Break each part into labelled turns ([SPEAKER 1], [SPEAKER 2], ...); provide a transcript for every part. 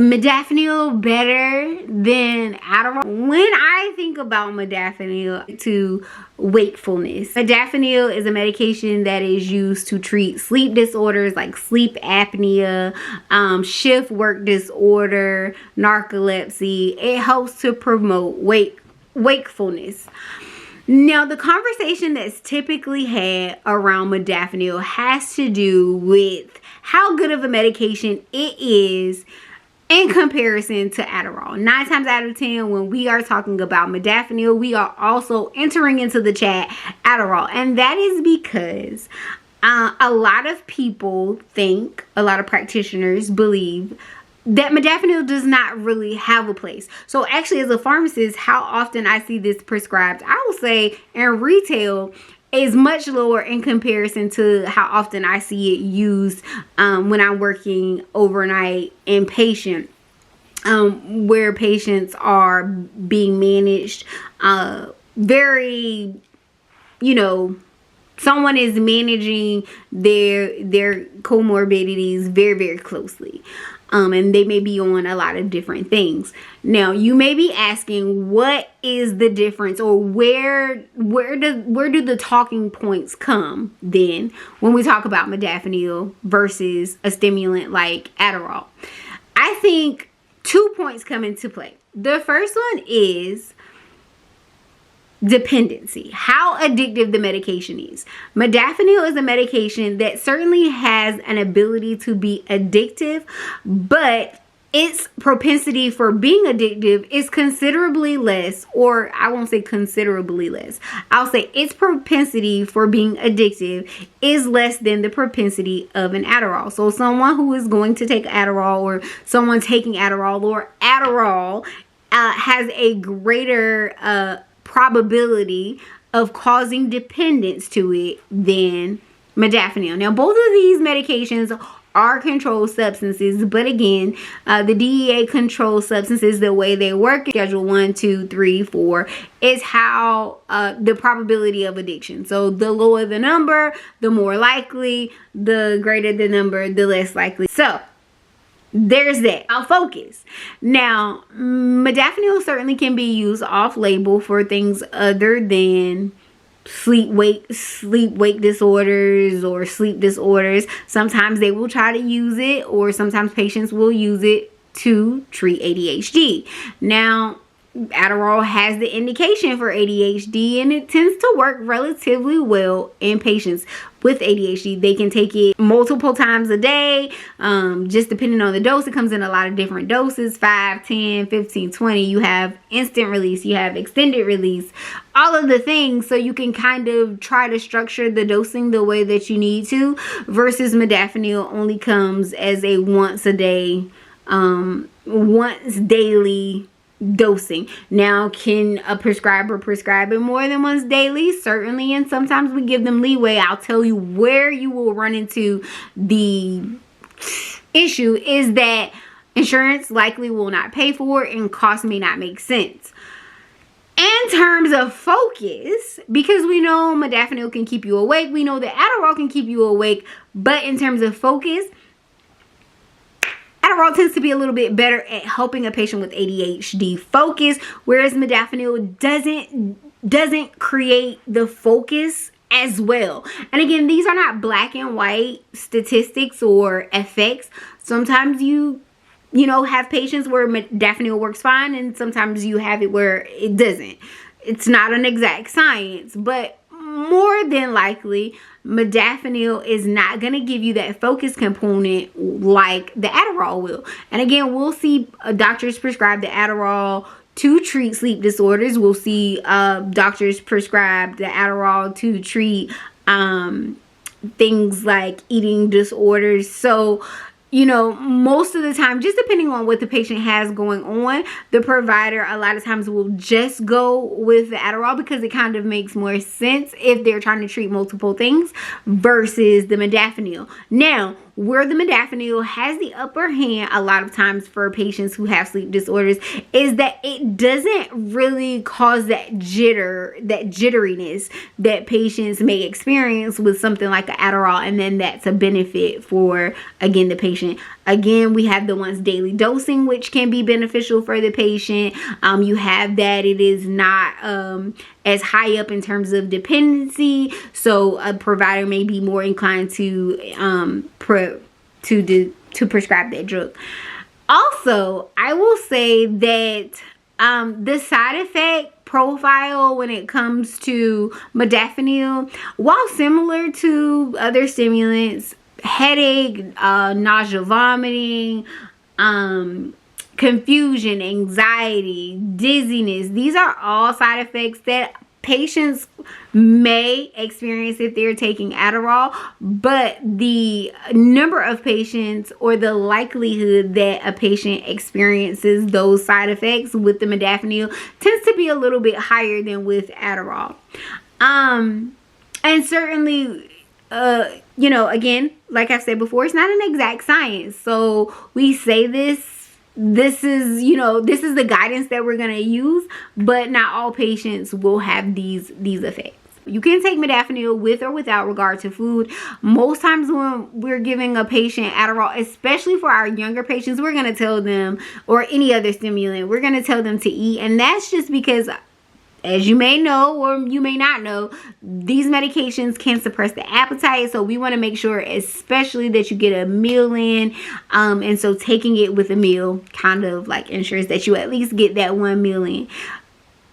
[SPEAKER 1] Modafinil better than Adderall? When I think about modafinil to wakefulness, modafinil is a medication that is used to treat sleep disorders like sleep apnea, shift work disorder, narcolepsy. It helps to promote wakefulness. Now, the conversation that's typically had around modafinil has to do with how good of a medication it is in comparison to Adderall. 9 times out of 10, when we are talking about modafinil, we are also entering into the chat Adderall. And that is because a lot of people think, a lot of practitioners believe that modafinil does not really have a place. So actually, as a pharmacist, how often I see this prescribed, I will say in retail, is much lower in comparison to how often I see it used when I'm working overnight inpatient, where patients are being managed very, someone is managing their comorbidities very, very closely. And they may be on a lot of different things. Now, you may be asking, what is the difference, or where do the talking points come then when we talk about modafinil versus a stimulant like Adderall? I think 2 points come into play. The first one is dependency, how addictive the medication is. Modafinil is a medication that certainly has an ability to be addictive, but its propensity for being addictive is considerably less, or I won't say considerably less. I'll say its propensity for being addictive is less than the propensity of an Adderall. So someone who is going to take Adderall, or someone taking Adderall, or Adderall has a greater probability of causing dependence to it than modafinil. Now, both of these medications are controlled substances, but again, the DEA controls substances. The way they work, schedule 1, 2, 3, 4, is how the probability of addiction. So the lower the number, the more likely; the greater the number, the less likely. So there's that. I'll focus. Now, modafinil certainly can be used off-label for things other than sleep wake disorders or sleep disorders. Sometimes they will try to use it, or sometimes patients will use it to treat ADHD. Now, Adderall has the indication for ADHD, and it tends to work relatively well in patients with ADHD. They can take it multiple times a day, just depending on the dose. It comes in a lot of different doses, 5, 10, 15, 20. You have instant release, you have extended release, all of the things. So you can kind of try to structure the dosing the way that you need to, versus modafinil only comes as a once daily dosing. Now, can a prescriber prescribe it more than once daily? Certainly, and sometimes we give them leeway. I'll tell you where you will run into the issue is that insurance likely will not pay for it, and cost may not make sense. In terms of focus, because we know modafinil can keep you awake, we know that Adderall can keep you awake, but in terms of focus, Adderall tends to be a little bit better at helping a patient with ADHD focus, whereas modafinil doesn't create the focus as well. And again, these are not black and white statistics or effects. Sometimes you have patients where modafinil works fine, and sometimes you have it where it doesn't. It's not an exact science, but more than likely, modafinil is not going to give you that focus component like the Adderall will. And again, we'll see doctors prescribe the Adderall to treat sleep disorders. We'll see doctors prescribe the Adderall to treat things like eating disorders. So, most of the time, just depending on what the patient has going on, the provider a lot of times will just go with the Adderall, because it kind of makes more sense if they're trying to treat multiple things versus the modafinil. Now, where the modafinil has the upper hand a lot of times for patients who have sleep disorders is that it doesn't really cause that jitteriness that patients may experience with something like an Adderall, and then that's a benefit for, again, the patient. Again, we have the once daily dosing, which can be beneficial for the patient. You have that it is not as high up in terms of dependency, so a provider may be more inclined to prescribe that drug. Also, I will say that the side effect profile when it comes to modafinil, while similar to other stimulants, headache, nausea, vomiting, confusion, anxiety, dizziness, these are all side effects that patients may experience if they're taking Adderall, but the number of patients or the likelihood that a patient experiences those side effects with the modafinil tends to be a little bit higher than with Adderall. And certainly, you know, again, like I've said before, it's not an exact science. So we say this is, you know, this is the guidance that we're going to use, but not all patients will have these effects. You can take modafinil with or without regard to food. Most times when we're giving a patient Adderall, especially for our younger patients, we're going to tell them, or any other stimulant, we're going to tell them to eat. And that's just because, as you may know or you may not know, these medications can suppress the appetite. So we want to make sure especially that you get a meal in. And so taking it with a meal kind of like ensures that you at least get that one meal in.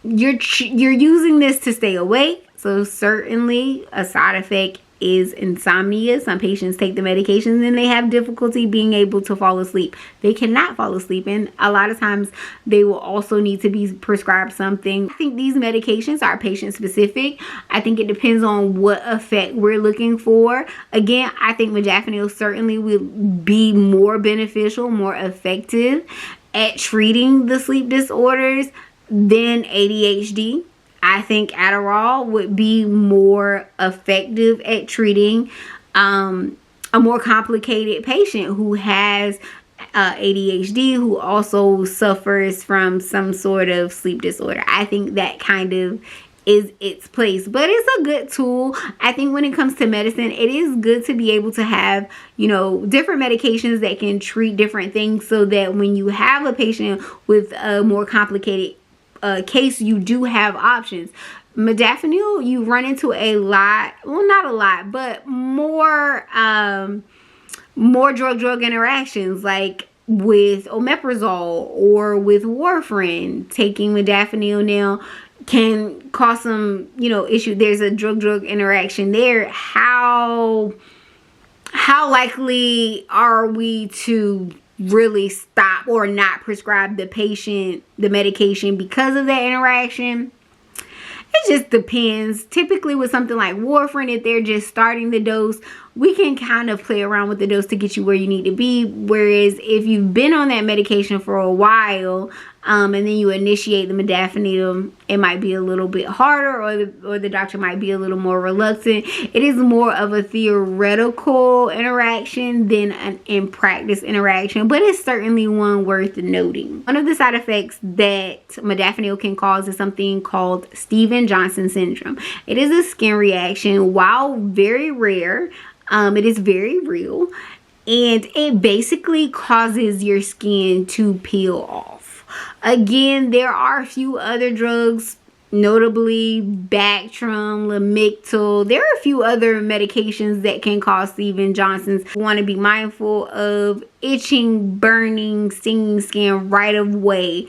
[SPEAKER 1] You're using this to stay awake. So certainly a side effect is insomnia. Some patients take the medications and they have difficulty being able to fall asleep. They cannot fall asleep, and a lot of times they will also need to be prescribed something. I think these medications are patient specific. I think it depends on what effect we're looking for. Again, I think modafinil certainly will be more beneficial, more effective at treating the sleep disorders than ADHD. I think Adderall would be more effective at treating a more complicated patient who has ADHD, who also suffers from some sort of sleep disorder. I think that kind of is its place, but it's a good tool. I think when it comes to medicine, it is good to be able to have, you know, different medications that can treat different things, so that when you have a patient with a more complicated case, you do have options. Modafinil, you run into a lot, well, not a lot, but more drug interactions, like with omeprazole or with warfarin. Taking modafinil now can cause some, you know, issue. There's a drug interaction there. How likely are we to really stop or not prescribe the patient the medication because of that interaction? It just depends. Typically with something like warfarin, if they're just starting the dose, we can kind of play around with the dose to get you where you need to be. Whereas if you've been on that medication for a while, and then you initiate the modafinil, it might be a little bit harder, or the doctor might be a little more reluctant. It is more of a theoretical interaction than an in-practice interaction, but it's certainly one worth noting. One of the side effects that modafinil can cause is something called Stevens-Johnson syndrome. It is a skin reaction. While very rare, it is very real, and it basically causes your skin to peel off. Again, there are a few other drugs, notably Bactrim, Lamictal. There are a few other medications that can cause Stevens-Johnson's. You want to be mindful of itching, burning, stinging skin right away,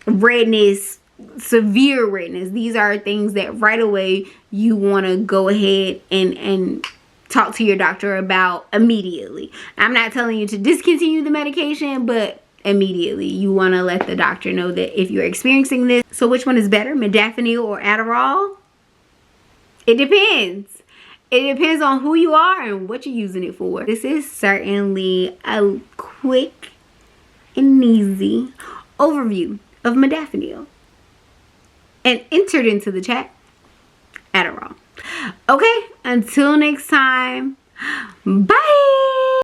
[SPEAKER 1] redness, severe redness. These are things that right away you want to go ahead and talk to your doctor about immediately. I'm not telling you to discontinue the medication, but immediately you want to let the doctor know that if you're experiencing this. So which one is better, modafinil or Adderall? It depends. It depends on who you are and what you're using it for. This is certainly a quick and easy overview of modafinil. And entered into the chat, Adderall. Okay, until next time, bye.